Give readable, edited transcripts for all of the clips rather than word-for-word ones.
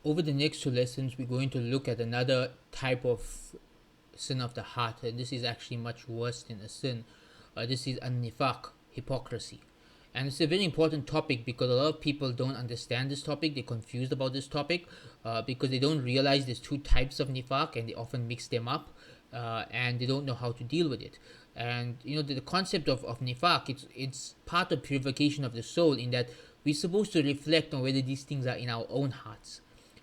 Over the next two lessons, we're going to look at another type of sin of the heart. And this is actually much worse than a sin. This is an-nifaq, hypocrisy. And it's a very important topic because a lot of people don't understand this topic. They're confused about this topic because they don't realize there's two types of nifaq and they often mix them up and they don't know how to deal with it. And you know the concept of nifaq, it's part of purification of the soul in that we're supposed to reflect on whether these things are in our own hearts.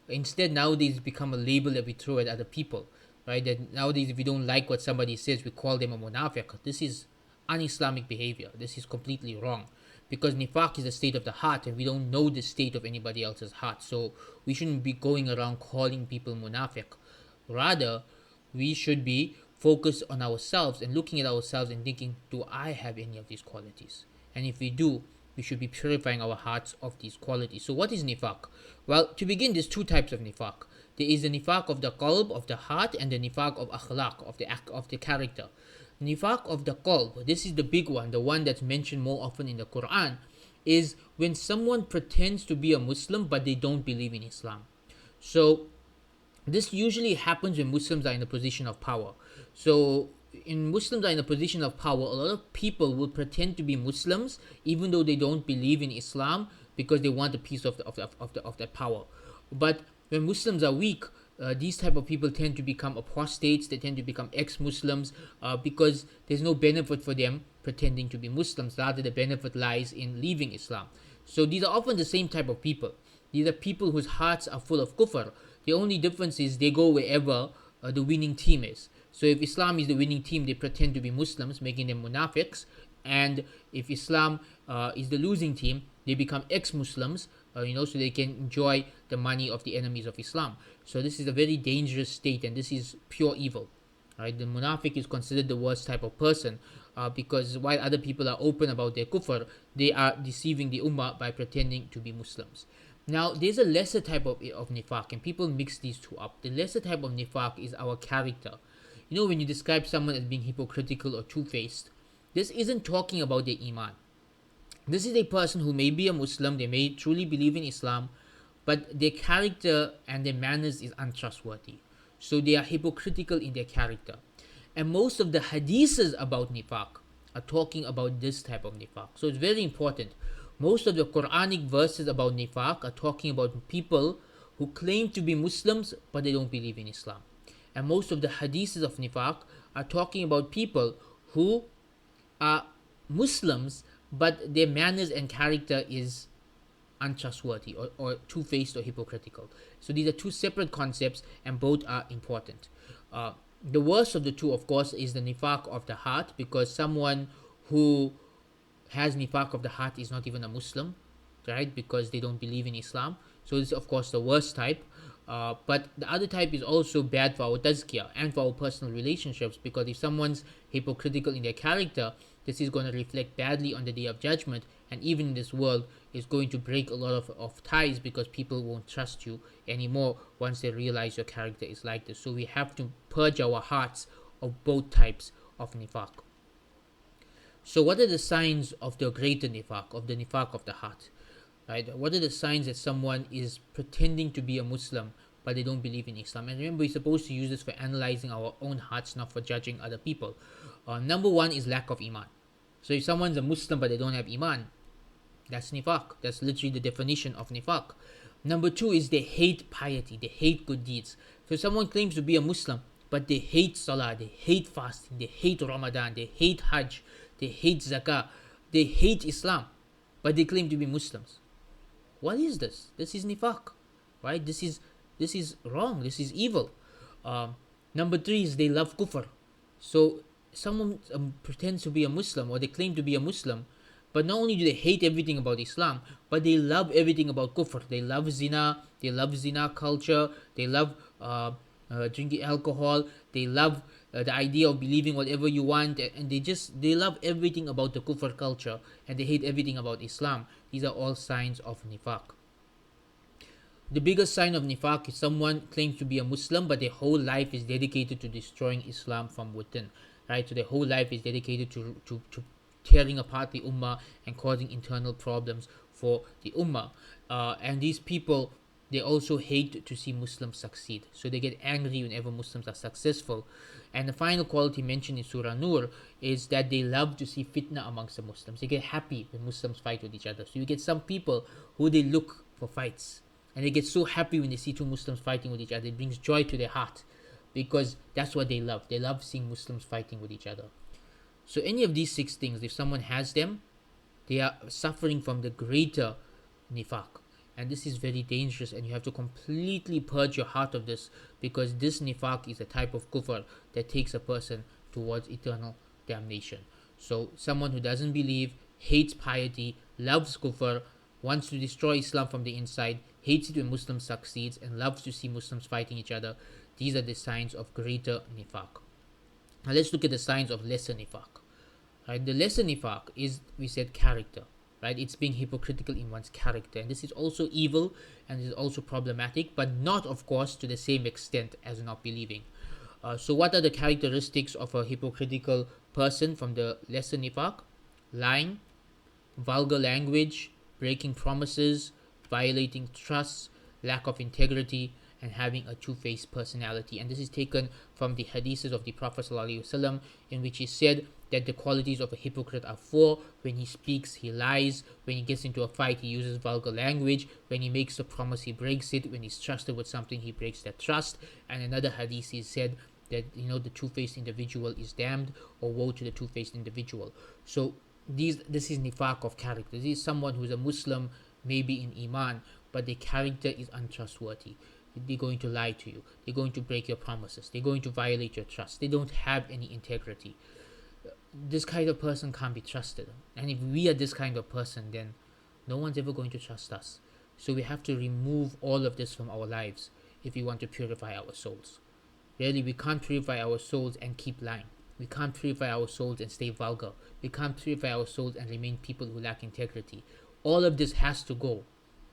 Instead, nowadays, it's become a label that we throw at other people, right? That nowadays, if we don't like what somebody says, we call them a munafiq. This is un-Islamic behavior. This is completely wrong, because nifaq is the state of the heart, and we don't know the state of anybody else's heart. So we shouldn't be going around calling people munafiq. Rather, we should be focused on ourselves and looking at ourselves and thinking, do I have any of these qualities? And if we do, we should be purifying our hearts of these qualities. So what is nifaq? Well, to begin, there's two types of nifaq. There is the nifaq of the qalb, of the heart, and the nifaq of akhlaq, of the character. Nifaq of the qalb, this is the big one, the one that's mentioned more often in the Quran, is when someone pretends to be a Muslim but they don't believe in Islam. So this usually happens when Muslims are in a position of power. So in Muslims are in a position of power, a lot of people will pretend to be Muslims even though they don't believe in Islam because they want a piece of the power. But when Muslims are weak, these type of people tend to become apostates. They tend to become ex-Muslims because there's no benefit for them pretending to be Muslims. Rather, the benefit lies in leaving Islam. So these are often the same type of people. These are people whose hearts are full of kufr. The only difference is they go wherever the winning team is. So if Islam is the winning team, they pretend to be Muslims, making them munafiqs. And if Islam is the losing team, they become ex-Muslims, so they can enjoy the money of the enemies of Islam. So this is a very dangerous state, and this is pure evil. Right? The munafiq is considered the worst type of person because while other people are open about their kufr, they are deceiving the ummah by pretending to be Muslims. Now, there's a lesser type of nifaq, and people mix these two up. The lesser type of nifaq is our character. You know, when you describe someone as being hypocritical or two-faced, this isn't talking about their iman. This is a person who may be a Muslim, they may truly believe in Islam, but their character and their manners is untrustworthy. So they are hypocritical in their character. And most of the hadiths about nifaq are talking about this type of nifaq. So it's very important. Most of the Quranic verses about nifaq are talking about people who claim to be Muslims but they don't believe in Islam. And most of the hadiths of nifaq are talking about people who are Muslims but their manners and character is untrustworthy or two-faced or hypocritical. So these are two separate concepts and both are important. The worst of the two, of course, is the nifaq of the heart, because someone who has nifaq of the heart is not even a Muslim, right? Because they don't believe in Islam. So this is, of course, the worst type. But the other type is also bad for our tazkiyah and for our personal relationships, because if someone's hypocritical in their character, this is going to reflect badly on the day of judgment, and even in this world is going to break a lot of ties, because people won't trust you anymore once they realize your character is like this. So we have to purge our hearts of both types of nifaq. So what are the signs of the greater nifaq, of the nifaq of the heart? Right? What are the signs that someone is pretending to be a Muslim but they don't believe in Islam? And remember, we're supposed to use this for analyzing our own hearts, not for judging other people. Number one is lack of iman. So if someone's a Muslim but they don't have iman, that's nifaq. That's literally the definition of nifaq. Number two is they hate piety, they hate good deeds. So someone claims to be a Muslim but they hate salah, they hate fasting, they hate Ramadan, they hate Hajj, they hate zakah, they hate Islam, but they claim to be Muslims. What is this? This is nifaq, right? This is wrong. This is evil. Number three is they love kufr. So someone pretends to be a Muslim, or they claim to be a Muslim, but not only do they hate everything about Islam, but they love everything about kufr. They love zina. They love zina culture. They love drinking alcohol. They love the idea of believing whatever you want, and they love everything about the kufr culture, and they hate everything about Islam. These are all signs of nifaq. The biggest sign of nifaq is someone claims to be a Muslim but their whole life is dedicated to destroying Islam from within, right? So their whole life is dedicated to tearing apart the ummah and causing internal problems for the ummah. And these people, they also hate to see Muslims succeed. So they get angry whenever Muslims are successful. And the final quality mentioned in Surah Nur is that they love to see fitna amongst the Muslims. They get happy when Muslims fight with each other. So you get some people who they look for fights. And they get so happy when they see two Muslims fighting with each other. It brings joy to their heart because that's what they love. They love seeing Muslims fighting with each other. So any of these 6 things, if someone has them, they are suffering from the greater nifaq. And this is very dangerous, and you have to completely purge your heart of this, because this nifaq is a type of kufr that takes a person towards eternal damnation. So someone who doesn't believe, hates piety, loves kufr, wants to destroy Islam from the inside, hates it when Muslims succeeds, and loves to see Muslims fighting each other, these are the signs of greater nifaq. Now let's look at the signs of lesser nifaq. Right, the lesser nifaq is, we said, character. Right, it's being hypocritical in one's character, and this is also evil and is also problematic, but not, of course, to the same extent as not believing. So what are the characteristics of a hypocritical person from the lesser nifaq? Lying, vulgar language, breaking promises, violating trust, lack of integrity, and having a two-faced personality. And this is taken from the hadiths of the Prophet ﷺ, in which he said that the qualities of a hypocrite are 4. When he speaks, he lies. When he gets into a fight, he uses vulgar language. When he makes a promise, he breaks it. When he's trusted with something, he breaks that trust. And another hadith, he said that, the two-faced individual is damned, or woe to the two-faced individual. So this is nifaq of character. This is someone who's a Muslim, maybe in iman, but their character is untrustworthy. They're going to lie to you. They're going to break your promises. They're going to violate your trust. They don't have any integrity. This kind of person can't be trusted. And if we are this kind of person, then no one's ever going to trust us. So we have to remove all of this from our lives if we want to purify our souls. Really, we can't purify our souls and keep lying. We can't purify our souls and stay vulgar. We can't purify our souls and remain people who lack integrity. All of this has to go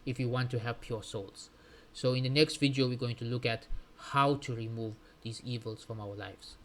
if we want to have pure souls. So in the next video, we're going to look at how to remove these evils from our lives.